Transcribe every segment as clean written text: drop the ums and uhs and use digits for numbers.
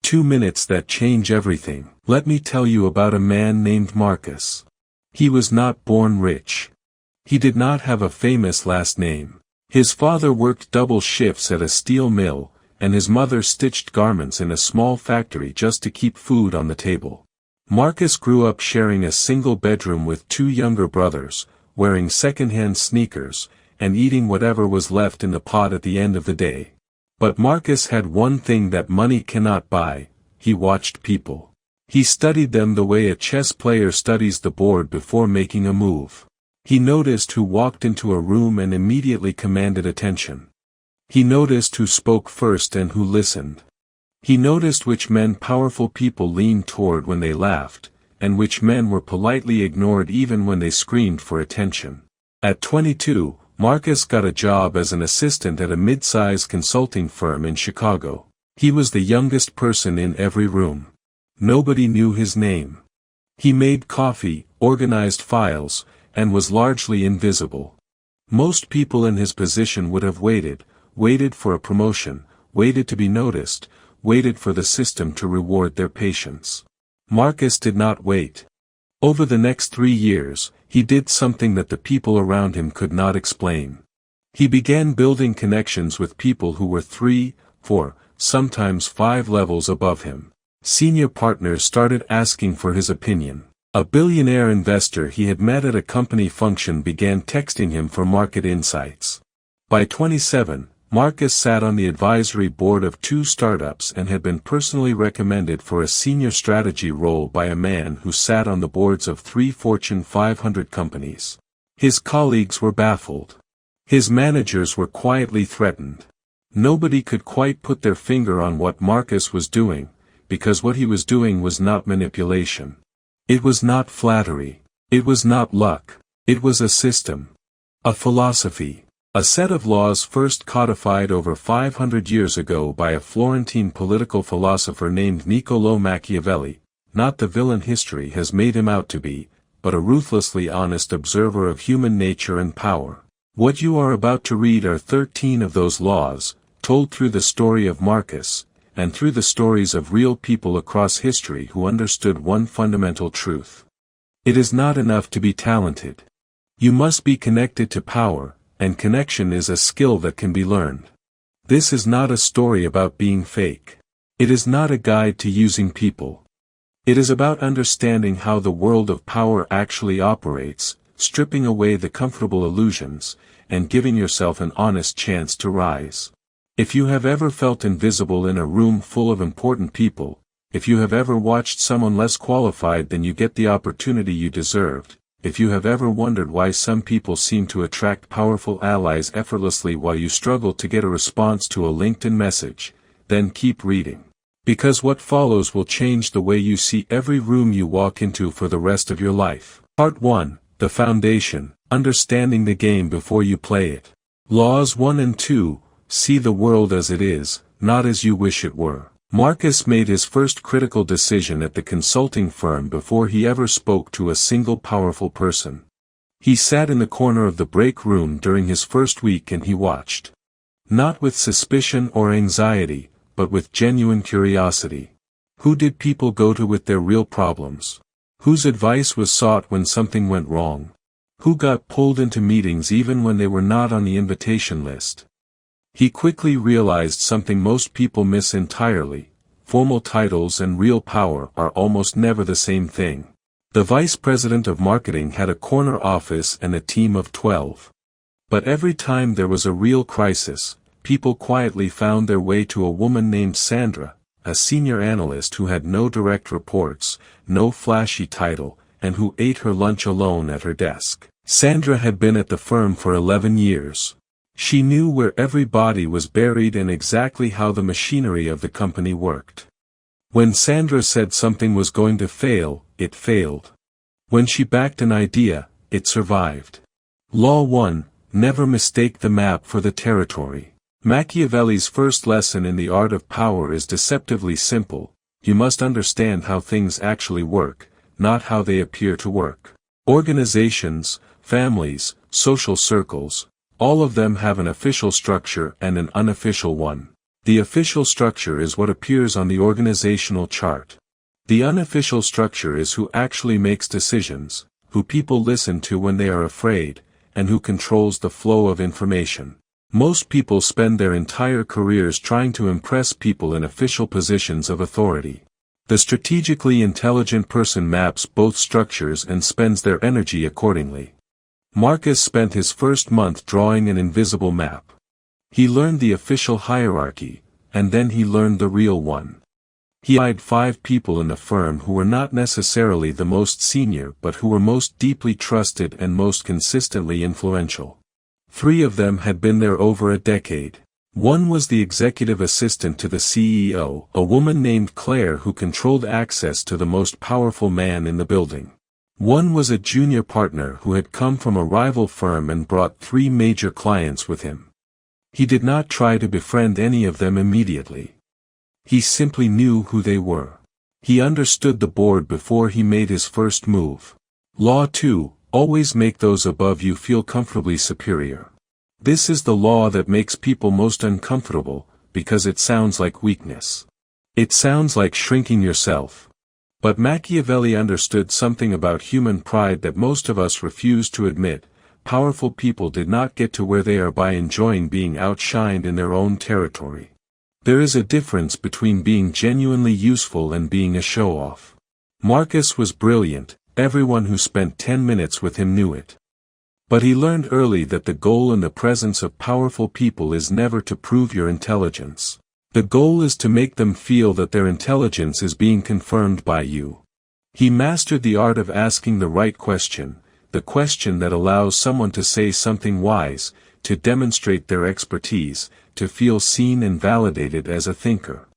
2 minutes that change everything. Let me tell you about a man named Marcus. He was not born rich. He did not have a famous last name. His father worked double shifts at a steel mill, and his mother stitched garments in a small factory just to keep food on the table. Marcus grew up sharing a single bedroom with 2 younger brothers, wearing second-hand sneakers, and eating whatever was left in the pot at the end of the day. But Marcus had one thing that money cannot buy: he watched people. He studied them the way a chess player studies the board before making a move. He noticed who walked into a room and immediately commanded attention. He noticed who spoke first and who listened. He noticed which men powerful people leaned toward when they laughed, and which men were politely ignored even when they screamed for attention. At 22, Marcus got a job as an assistant at a mid-size consulting firm in Chicago. He was the youngest person in every room. Nobody knew his name. He made coffee, organized files, and was largely invisible. Most people in his position would have waited for a promotion, waited to be noticed, waited for the system to reward their patience. Marcus did not wait. Over the next 3 years, he did something that the people around him could not explain. He began building connections with people who were 3, 4, sometimes 5 levels above him. Senior partners started asking for his opinion. A billionaire investor he had met at a company function began texting him for market insights. By 27, Marcus sat on the advisory board of 2 startups and had been personally recommended for a senior strategy role by a man who sat on the boards of 3 Fortune 500 companies. His colleagues were baffled. His managers were quietly threatened. Nobody could quite put their finger on what Marcus was doing, because what he was doing was not manipulation. It was not flattery. It was not luck. It was a system. A philosophy. A set of laws first codified over 500 years ago by a Florentine political philosopher named Niccolo Machiavelli, not the villain history has made him out to be, but a ruthlessly honest observer of human nature and power. What you are about to read are 13 of those laws, told through the story of Marcus, and through the stories of real people across history who understood one fundamental truth. It is not enough to be talented. You must be connected to power, and connection is a skill that can be learned. This is not a story about being fake. It is not a guide to using people. It is about understanding how the world of power actually operates, stripping away the comfortable illusions, and giving yourself an honest chance to rise. If you have ever felt invisible in a room full of important people, if you have ever watched someone less qualified than you get the opportunity you deserved, if you have ever wondered why some people seem to attract powerful allies effortlessly while you struggle to get a response to a LinkedIn message, then keep reading. Because what follows will change the way you see every room you walk into for the rest of your life. Part 1, The Foundation, Understanding the Game Before You Play It. Laws 1 and 2, See the world as it is, not as you wish it were. Marcus made his first critical decision at the consulting firm before he ever spoke to a single powerful person. He sat in the corner of the break room during his first week and he watched. Not with suspicion or anxiety, but with genuine curiosity. Who did people go to with their real problems? Whose advice was sought when something went wrong? Who got pulled into meetings even when they were not on the invitation list? He quickly realized something most people miss entirely: formal titles and real power are almost never the same thing. The vice president of marketing had a corner office and a team of 12. But every time there was a real crisis, people quietly found their way to a woman named Sandra, a senior analyst who had no direct reports, no flashy title, and who ate her lunch alone at her desk. Sandra had been at the firm for 11 years. She knew where every body was buried and exactly how the machinery of the company worked. When Sandra said something was going to fail, it failed. When she backed an idea, it survived. Law 1, Never mistake the map for the territory. Machiavelli's first lesson in the art of power is deceptively simple: you must understand how things actually work, not how they appear to work. Organizations, families, social circles, all of them have an official structure and an unofficial one. The official structure is what appears on the organizational chart. The unofficial structure is who actually makes decisions, who people listen to when they are afraid, and who controls the flow of information. Most people spend their entire careers trying to impress people in official positions of authority. The strategically intelligent person maps both structures and spends their energy accordingly. Marcus spent his first month drawing an invisible map. He learned the official hierarchy, and then he learned the real one. He eyed 5 people in the firm who were not necessarily the most senior but who were most deeply trusted and most consistently influential. 3 of them had been there over a decade. One was the executive assistant to the CEO, a woman named Claire who controlled access to the most powerful man in the building. One was a junior partner who had come from a rival firm and brought 3 major clients with him. He did not try to befriend any of them immediately. He simply knew who they were. He understood the board before he made his first move. Law 2, always make those above you feel comfortably superior. This is the law that makes people most uncomfortable, because it sounds like weakness. It sounds like shrinking yourself. But Machiavelli understood something about human pride that most of us refuse to admit. Powerful people did not get to where they are by enjoying being outshined in their own territory. There is a difference between being genuinely useful and being a show-off. Marcus was brilliant, everyone who spent 10 minutes with him knew it. But he learned early that the goal in the presence of powerful people is never to prove your intelligence. The goal is to make them feel that their intelligence is being confirmed by you. He mastered the art of asking the right question, the question that allows someone to say something wise, to demonstrate their expertise, to feel seen and validated as a thinker.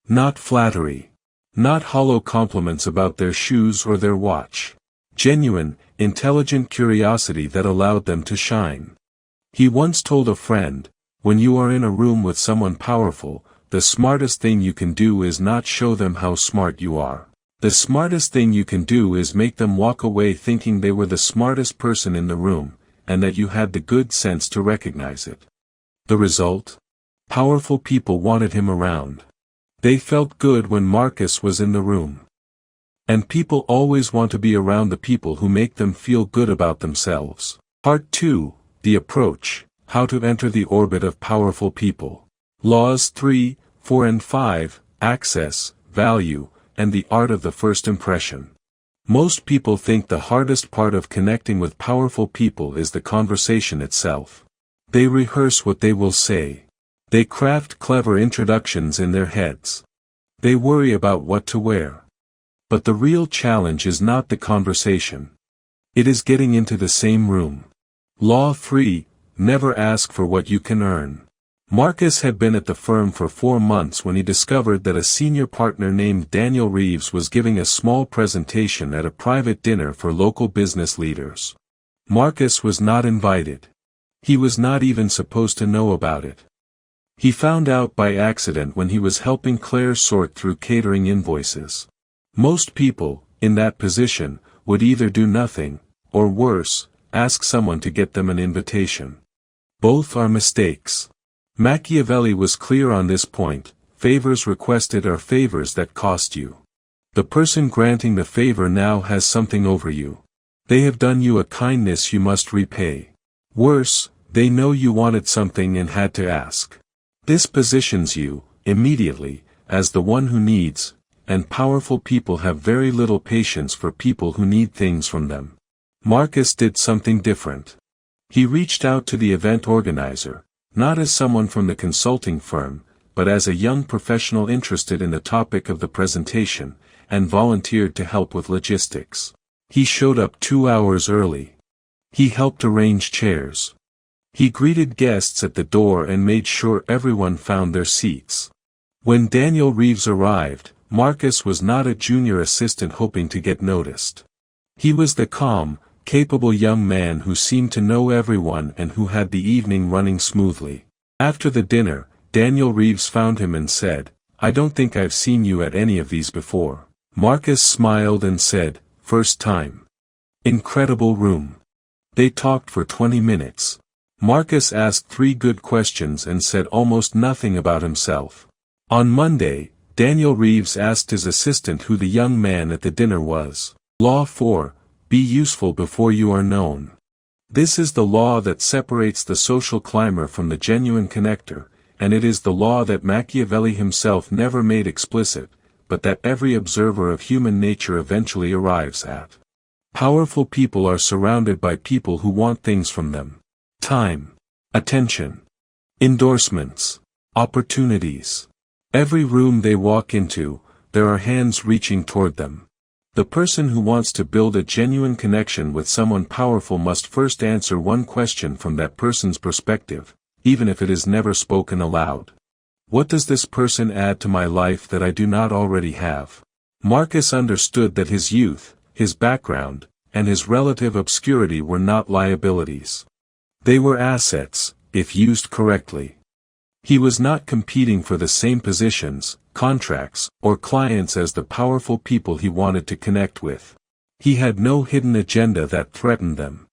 Not flattery. Not hollow compliments about their shoes or their watch. Genuine, intelligent curiosity that allowed them to shine. He once told a friend, when you are in a room with someone powerful, the smartest thing you can do is not show them how smart you are. The smartest thing you can do is make them walk away thinking they were the smartest person in the room, and that you had the good sense to recognize it. The result? Powerful people wanted him around. They felt good when Marcus was in the room. And people always want to be around the people who make them feel good about themselves. Part 2, The Approach, How to Enter the Orbit of Powerful People. Laws 3, 4 and 5, Access, Value, and the Art of the First Impression. Most people think the hardest part of connecting with powerful people is the conversation itself. They rehearse what they will say. They craft clever introductions in their heads. They worry about what to wear. But the real challenge is not the conversation. It is getting into the same room. Law 3, Never ask for what you can earn. Marcus had been at the firm for 4 months when he discovered that a senior partner named Daniel Reeves was giving a small presentation at a private dinner for local business leaders. Marcus was not invited. He was not even supposed to know about it. He found out by accident when he was helping Claire sort through catering invoices. Most people, in that position, would either do nothing, or worse, ask someone to get them an invitation. Both are mistakes. Machiavelli was clear on this point. Favors requested are favors that cost you. The person granting the favor now has something over you. They have done you a kindness you must repay. Worse, they know you wanted something and had to ask. This positions you, immediately, as the one who needs, and powerful people have very little patience for people who need things from them. Marcus did something different. He reached out to the event organizer, not as someone from the consulting firm, but as a young professional interested in the topic of the presentation, and volunteered to help with logistics. He showed up 2 hours early. He helped arrange chairs. He greeted guests at the door and made sure everyone found their seats. When Daniel Reeves arrived, Marcus was not a junior assistant hoping to get noticed. He was the calm, capable young man who seemed to know everyone and who had the evening running smoothly. After the dinner, Daniel Reeves found him and said, "I don't think I've seen you at any of these before." Marcus smiled and said, "First time." Incredible room. They talked for 20 minutes. Marcus asked 3 good questions and said almost nothing about himself. On Monday, Daniel Reeves asked his assistant who the young man at the dinner was. Law 4, be useful before you are known. This is the law that separates the social climber from the genuine connector, and it is the law that Machiavelli himself never made explicit, but that every observer of human nature eventually arrives at. Powerful people are surrounded by people who want things from them. Time, attention, endorsements, opportunities. Every room they walk into, there are hands reaching toward them. The person who wants to build a genuine connection with someone powerful must first answer one question from that person's perspective, even if it is never spoken aloud. What does this person add to my life that I do not already have? Marcus understood that his youth, his background, and his relative obscurity were not liabilities. They were assets, if used correctly. He was not competing for the same positions, contracts, or clients as the powerful people he wanted to connect with. He had no hidden agenda that threatened them.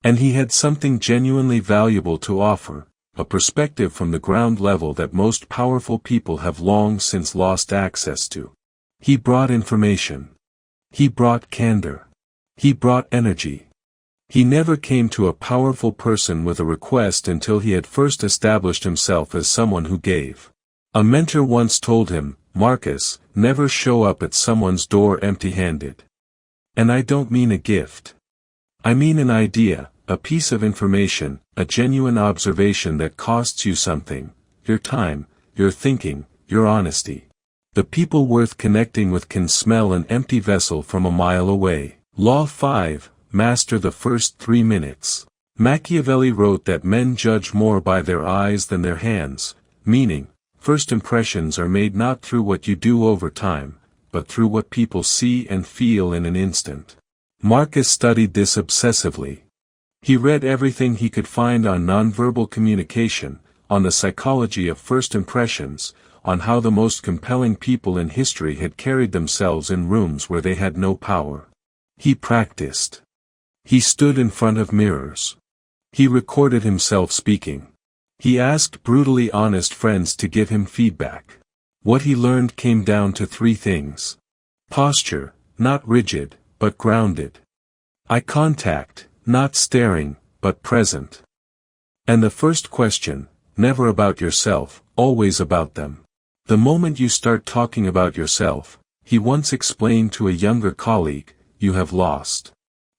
And he had something genuinely valuable to offer, a perspective from the ground level that most powerful people have long since lost access to. He brought information. He brought candor. He brought energy. He never came to a powerful person with a request until he had first established himself as someone who gave. A mentor once told him, Marcus, never show up at someone's door empty-handed. And I don't mean a gift. I mean an idea, a piece of information, a genuine observation that costs you something, your time, your thinking, your honesty. The people worth connecting with can smell an empty vessel from a mile away. Law 5. Master the first 3 minutes. Machiavelli wrote that men judge more by their eyes than their hands, meaning, first impressions are made not through what you do over time, but through what people see and feel in an instant. Marcus studied this obsessively. He read everything he could find on nonverbal communication, on the psychology of first impressions, on how the most compelling people in history had carried themselves in rooms where they had no power. He practiced. He stood in front of mirrors. He recorded himself speaking. He asked brutally honest friends to give him feedback. What he learned came down to 3 things. Posture, not rigid, but grounded. Eye contact, not staring, but present. And the first question, never about yourself, always about them. The moment you start talking about yourself, he once explained to a younger colleague, you have lost.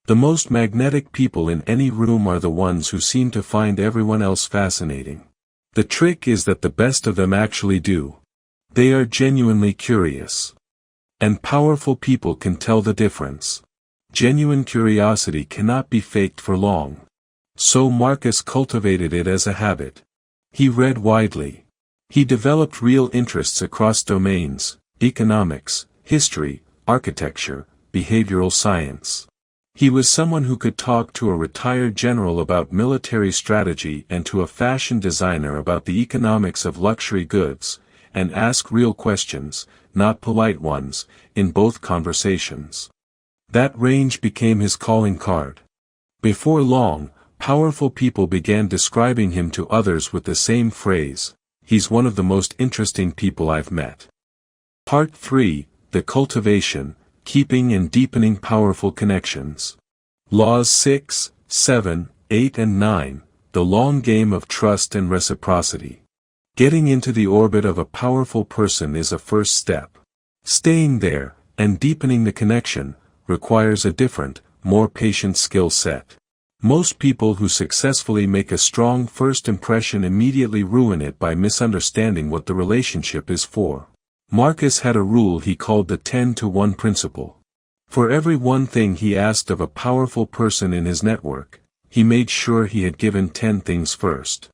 The most magnetic people in any room are the ones who seem to find everyone else fascinating. The trick is that the best of them actually do. They are genuinely curious. And powerful people can tell the difference. Genuine curiosity cannot be faked for long. So Marcus cultivated it as a habit. He read widely. He developed real interests across domains, economics, history, architecture, behavioral science. He was someone who could talk to a retired general about military strategy and to a fashion designer about the economics of luxury goods, and ask real questions, not polite ones, in both conversations. That range became his calling card. Before long, powerful people began describing him to others with the same phrase, he's one of the most interesting people I've met. Part 3, the cultivation, keeping and deepening powerful connections. Laws 6, 7, 8 and 9, the long game of trust and reciprocity. Getting into the orbit of a powerful person is a first step. Staying there, and deepening the connection, requires a different, more patient skill set. Most people who successfully make a strong first impression immediately ruin it by misunderstanding what the relationship is for. Marcus had a rule he called the 10-to-1 principle. For every one thing he asked of a powerful person in his network, he made sure he had given 10 things first.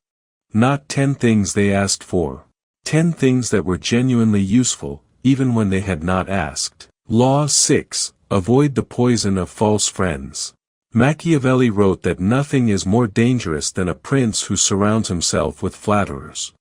Not 10 things they asked for. 10 things that were genuinely useful, even when they had not asked. Law 6, avoid the poison of false friends. Machiavelli wrote that nothing is more dangerous than a prince who surrounds himself with flatterers.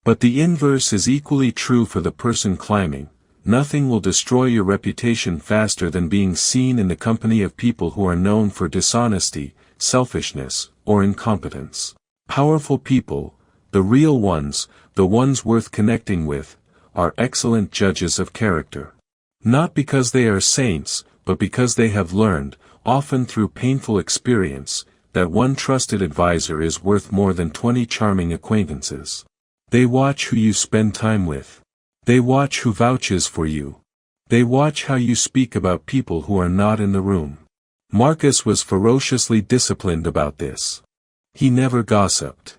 But the inverse is equally true for the person climbing. Nothing will destroy your reputation faster than being seen in the company of people who are known for dishonesty, selfishness, or incompetence. Powerful people, the real ones, the ones worth connecting with, are excellent judges of character. Not because they are saints, but because they have learned, often through painful experience, that one trusted advisor is worth more than 20 charming acquaintances. They watch who you spend time with. They watch who vouches for you. They watch how you speak about people who are not in the room. Marcus was ferociously disciplined about this. He never gossiped.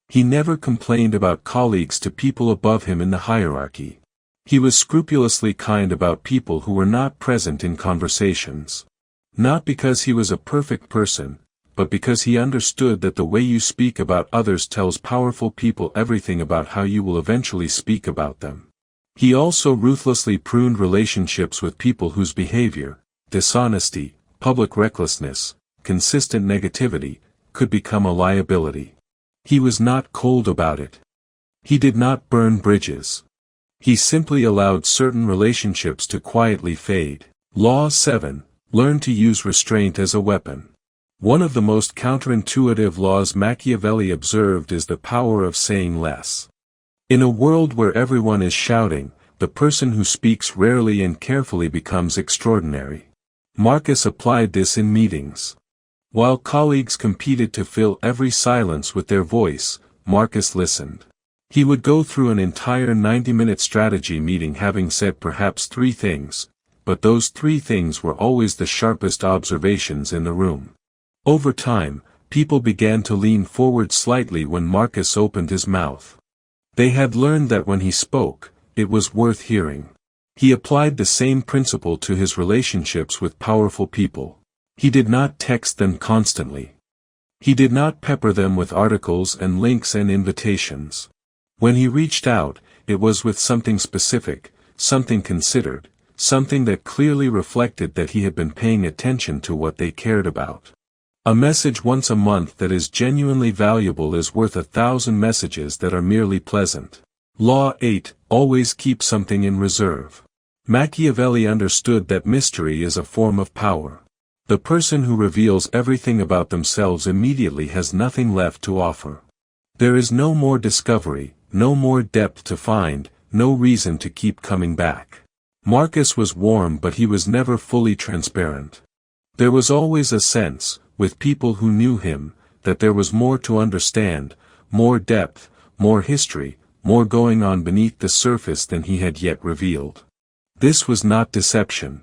He never complained about colleagues to people above him in the hierarchy. He was scrupulously kind about people who were not present in conversations. Not because he was a perfect person, but because he understood that the way you speak about others tells powerful people everything about how you will eventually speak about them. He also ruthlessly pruned relationships with people whose behavior, dishonesty, public recklessness, consistent negativity, could become a liability. He was not cold about it. He did not burn bridges. He simply allowed certain relationships to quietly fade. Law 7. Learn to use restraint as a weapon. One of the most counterintuitive laws Machiavelli observed is the power of saying less. In a world where everyone is shouting, the person who speaks rarely and carefully becomes extraordinary. Marcus applied this in meetings. While colleagues competed to fill every silence with their voice, Marcus listened. He would go through an entire 90-minute strategy meeting having said perhaps 3 things, but those 3 things were always the sharpest observations in the room. Over time, people began to lean forward slightly when Marcus opened his mouth. They had learned that when he spoke, it was worth hearing. He applied the same principle to his relationships with powerful people. He did not text them constantly. He did not pepper them with articles and links and invitations. When he reached out, it was with something specific, something considered, something that clearly reflected that he had been paying attention to what they cared about. A message once a month that is genuinely valuable is worth 1,000 messages that are merely pleasant. Law 8. Always keep something in reserve. Machiavelli understood that mystery is a form of power. The person who reveals everything about themselves immediately has nothing left to offer. There is no more discovery, no more depth to find, no reason to keep coming back. Marcus was warm, but he was never fully transparent. There was always a sense, with people who knew him, that there was more to understand, more depth, more history, more going on beneath the surface than he had yet revealed. This was not deception.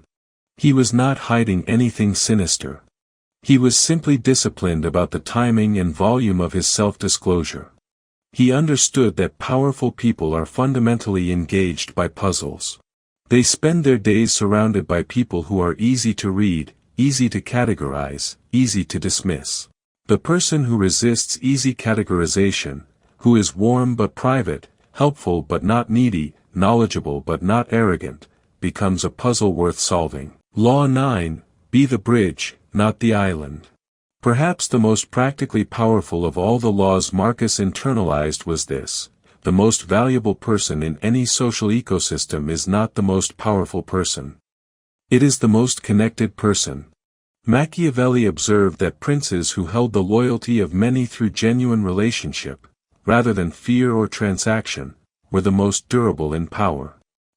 He was not hiding anything sinister. He was simply disciplined about the timing and volume of his self-disclosure. He understood that powerful people are fundamentally engaged by puzzles. They spend their days surrounded by people who are easy to read, easy to categorize, easy to dismiss. The person who resists easy categorization, who is warm but private, helpful but not needy, knowledgeable but not arrogant, becomes a puzzle worth solving. Law 9. Be the bridge, not the island. Perhaps the most practically powerful of all the laws Marcus internalized was this: the most valuable person in any social ecosystem is not the most powerful person. It is the most connected person. Machiavelli observed that princes who held the loyalty of many through genuine relationship, rather than fear or transaction, were the most durable in power.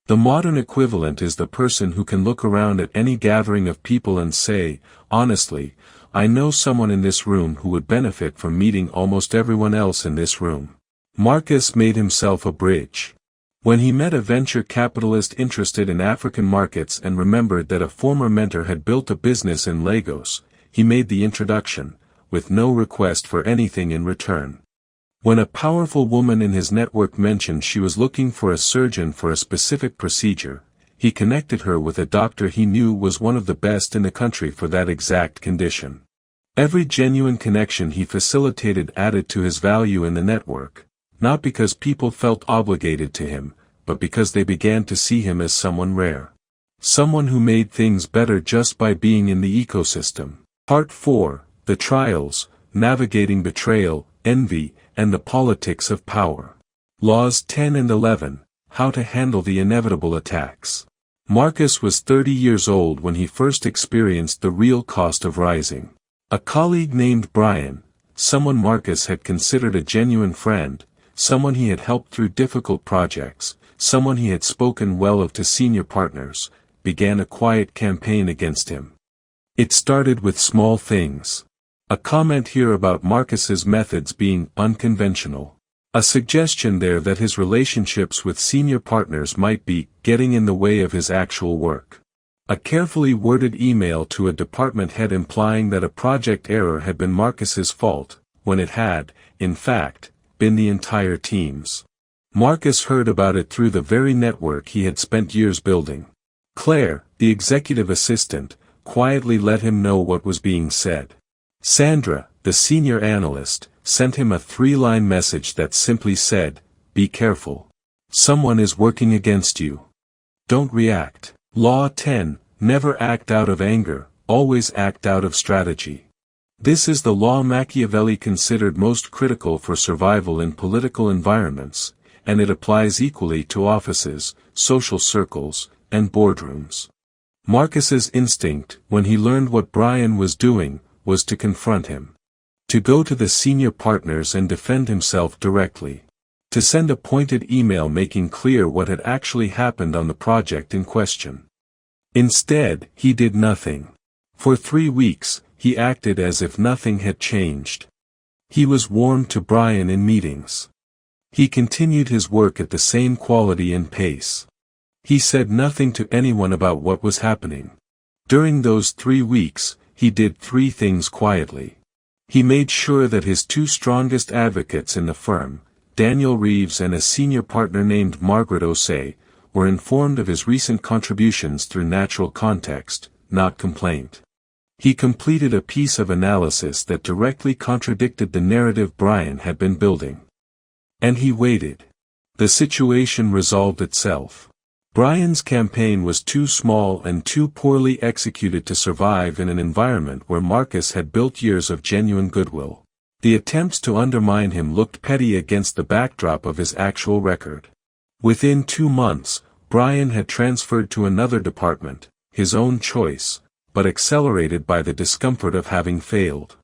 The modern equivalent is the person who can look around at any gathering of people and say, honestly, I know someone in this room who would benefit from meeting almost everyone else in this room. Marcus made himself a bridge. When he met a venture capitalist interested in African markets and remembered that a former mentor had built a business in Lagos, he made the introduction, with no request for anything in return. When a powerful woman in his network mentioned she was looking for a surgeon for a specific procedure, he connected her with a doctor he knew was one of the best in the country for that exact condition. Every genuine connection he facilitated added to his value in the network, not because people felt obligated to him, but because they began to see him as someone rare. Someone who made things better just by being in the ecosystem. Part 4. The Trials, Navigating Betrayal, Envy, and the Politics of Power. Laws 10 and 11, How to Handle the Inevitable Attacks. Marcus was 30 years old when he first experienced the real cost of rising. A colleague named Brian, someone Marcus had considered a genuine friend, someone he had helped through difficult projects, someone he had spoken well of to senior partners, began a quiet campaign against him. It started with small things. A comment here about Marcus's methods being unconventional. A suggestion there that his relationships with senior partners might be getting in the way of his actual work. A carefully worded email to a department head implying that a project error had been Marcus's fault, when it had, in fact, been the entire team's. Marcus heard about it through the very network he had spent years building. Claire, the executive assistant, quietly let him know what was being said. Sandra, the senior analyst, sent him a 3-line message that simply said, "Be careful. Someone is working against you. Don't react." Law 10, never act out of anger, always act out of strategy. This is the law Machiavelli considered most critical for survival in political environments, and it applies equally to offices, social circles, and boardrooms. Marcus's instinct, when he learned what Brian was doing, was to confront him. To go to the senior partners and defend himself directly. To send a pointed email making clear what had actually happened on the project in question. Instead, he did nothing. For 3 weeks, he acted as if nothing had changed. He was warm to Brian in meetings. He continued his work at the same quality and pace. He said nothing to anyone about what was happening. During those 3 weeks, he did 3 things quietly. He made sure that his 2 strongest advocates in the firm, Daniel Reeves and a senior partner named Margaret Osei, were informed of his recent contributions through natural context, not complaint. He completed a piece of analysis that directly contradicted the narrative Brian had been building. And he waited. The situation resolved itself. Brian's campaign was too small and too poorly executed to survive in an environment where Marcus had built years of genuine goodwill. The attempts to undermine him looked petty against the backdrop of his actual record. Within 2 months, Brian had transferred to another department, his own choice, but accelerated by the discomfort of having failed.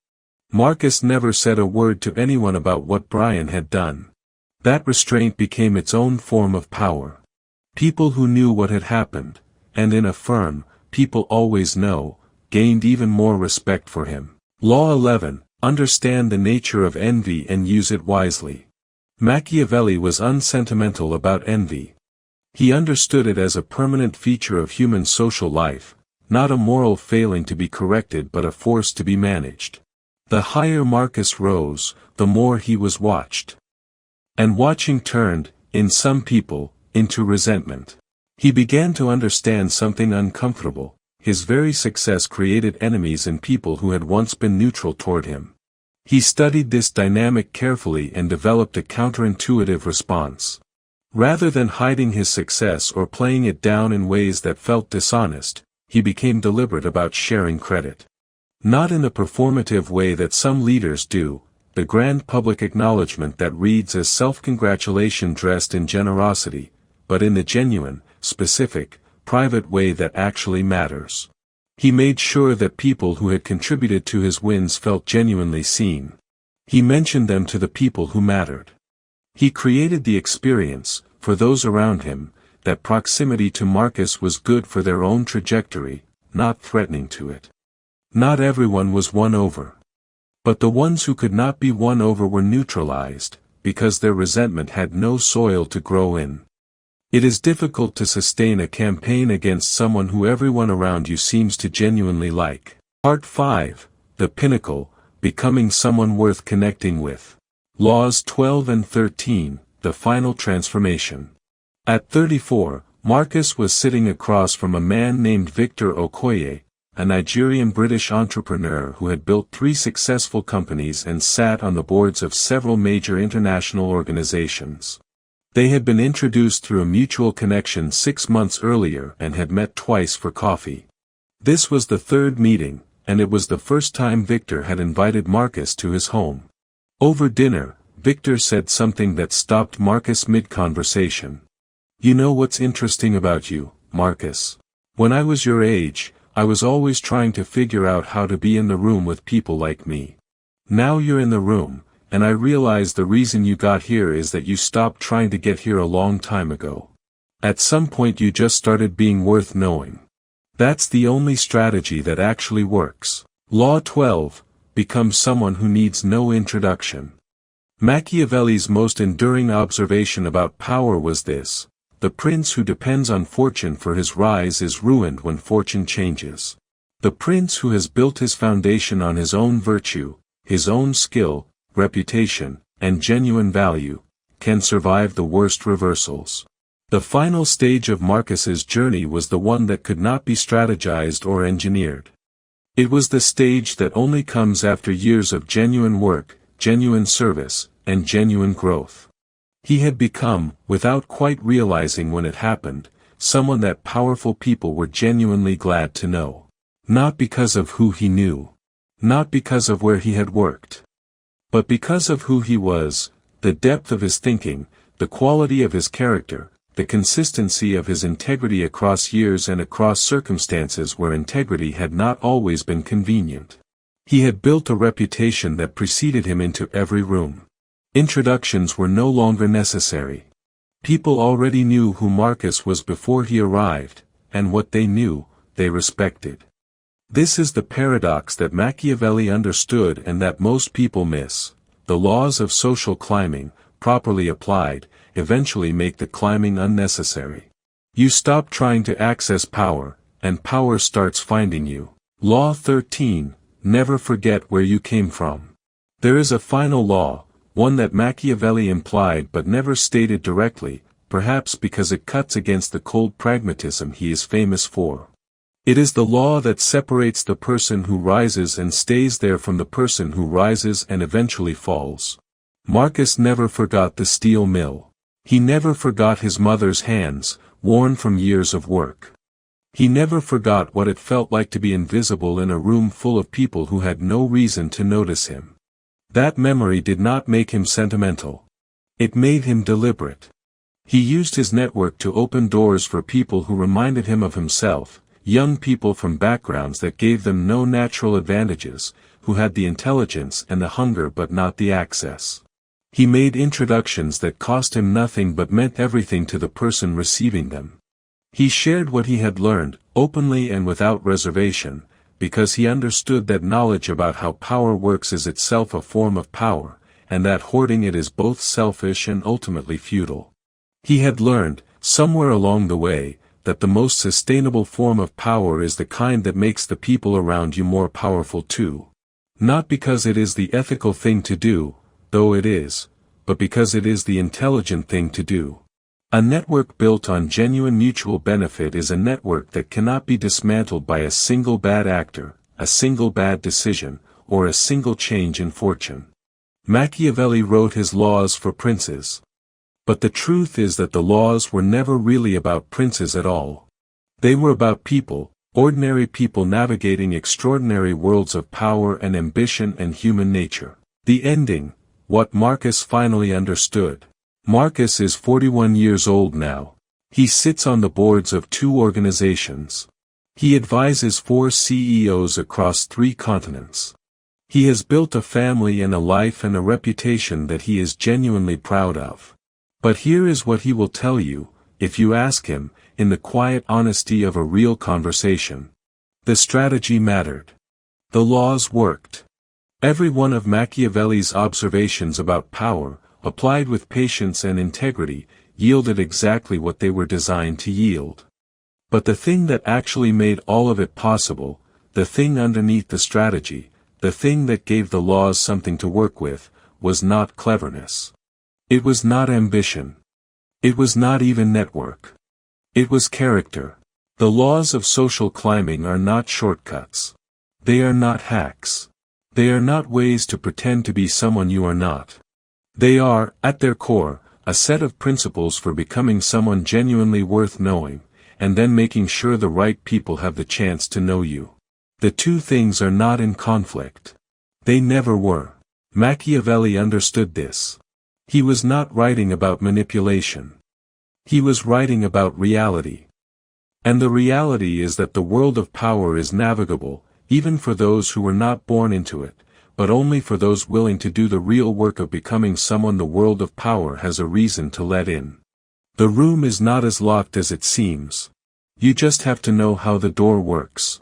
Marcus never said a word to anyone about what Brian had done. That restraint became its own form of power. People who knew what had happened, and in a firm, people always know, gained even more respect for him. Law 11, understand the nature of envy and use it wisely. Machiavelli was unsentimental about envy. He understood it as a permanent feature of human social life, not a moral failing to be corrected but a force to be managed. The higher Marcus rose, the more he was watched. And watching turned, in some people, into resentment. He began to understand something uncomfortable. His very success created enemies in people who had once been neutral toward him. He studied this dynamic carefully and developed a counterintuitive response. Rather than hiding his success or playing it down in ways that felt dishonest, he became deliberate about sharing credit. Not in the performative way that some leaders do, the grand public acknowledgement that reads as self-congratulation dressed in generosity, but in the genuine, specific, private way that actually matters. He made sure that people who had contributed to his wins felt genuinely seen. He mentioned them to the people who mattered. He created the experience, for those around him, that proximity to Marcus was good for their own trajectory, not threatening to it. Not everyone was won over. But the ones who could not be won over were neutralized, because their resentment had no soil to grow in. It is difficult to sustain a campaign against someone who everyone around you seems to genuinely like. Part 5, The Pinnacle, Becoming Someone Worth Connecting With. Laws 12 and 13, The Final Transformation. At 34, Marcus was sitting across from a man named Victor Okoye, a Nigerian-British entrepreneur who had built 3 successful companies and sat on the boards of several major international organizations. They had been introduced through a mutual connection 6 months earlier and had met twice for coffee. This was the 3rd meeting, and it was the first time Victor had invited Marcus to his home. Over dinner, Victor said something that stopped Marcus mid-conversation. "You know what's interesting about you, Marcus? When I was your age, I was always trying to figure out how to be in the room with people like me. Now you're in the room, and I realize the reason you got here is that you stopped trying to get here a long time ago. At some point you just started being worth knowing. That's the only strategy that actually works. Law 12. Become someone who needs no introduction. Machiavelli's most enduring observation about power was this: the prince who depends on fortune for his rise is ruined when fortune changes. The prince who has built his foundation on his own virtue, his own skill, reputation, and genuine value, can survive the worst reversals. The final stage of Marcus's journey was the one that could not be strategized or engineered. It was the stage that only comes after years of genuine work, genuine service, and genuine growth. He had become, without quite realizing when it happened, someone that powerful people were genuinely glad to know. Not because of who he knew. Not because of where he had worked. But because of who he was, the depth of his thinking, the quality of his character, the consistency of his integrity across years and across circumstances where integrity had not always been convenient. He had built a reputation that preceded him into every room. Introductions were no longer necessary. People already knew who Marcus was before he arrived, and what they knew, they respected. This is the paradox that Machiavelli understood and that most people miss. The laws of social climbing, properly applied, eventually make the climbing unnecessary. You stop trying to access power, and power starts finding you. Law 13. Never forget where you came from. There is a final law, one that Machiavelli implied but never stated directly, perhaps because it cuts against the cold pragmatism he is famous for. It is the law that separates the person who rises and stays there from the person who rises and eventually falls. Marcus never forgot the steel mill. He never forgot his mother's hands, worn from years of work. He never forgot what it felt like to be invisible in a room full of people who had no reason to notice him. That memory did not make him sentimental. It made him deliberate. He used his network to open doors for people who reminded him of himself, young people from backgrounds that gave them no natural advantages, who had the intelligence and the hunger but not the access. He made introductions that cost him nothing but meant everything to the person receiving them. He shared what he had learned, openly and without reservation, because he understood that knowledge about how power works is itself a form of power, and that hoarding it is both selfish and ultimately futile. He had learned, somewhere along the way, that the most sustainable form of power is the kind that makes the people around you more powerful too. Not because it is the ethical thing to do, though it is, but because it is the intelligent thing to do. A network built on genuine mutual benefit is a network that cannot be dismantled by a single bad actor, a single bad decision, or a single change in fortune. Machiavelli wrote his laws for princes. But the truth is that the laws were never really about princes at all. They were about people, ordinary people navigating extraordinary worlds of power and ambition and human nature. The ending, what Marcus finally understood. Marcus is 41 years old now. He sits on the boards of 2 organizations. He advises 4 CEOs across 3 continents. He has built a family and a life and a reputation that he is genuinely proud of. But here is what he will tell you, if you ask him, in the quiet honesty of a real conversation. The strategy mattered. The laws worked. Every one of Machiavelli's observations about power, applied with patience and integrity, yielded exactly what they were designed to yield. But the thing that actually made all of it possible, the thing underneath the strategy, the thing that gave the laws something to work with, was not cleverness. It was not ambition. It was not even network. It was character. The laws of social climbing are not shortcuts. They are not hacks. They are not ways to pretend to be someone you are not. They are, at their core, a set of principles for becoming someone genuinely worth knowing, and then making sure the right people have the chance to know you. The two things are not in conflict. They never were. Machiavelli understood this. He was not writing about manipulation. He was writing about reality. And the reality is that the world of power is navigable, even for those who were not born into it, but only for those willing to do the real work of becoming someone the world of power has a reason to let in. The room is not as locked as it seems. You just have to know how the door works.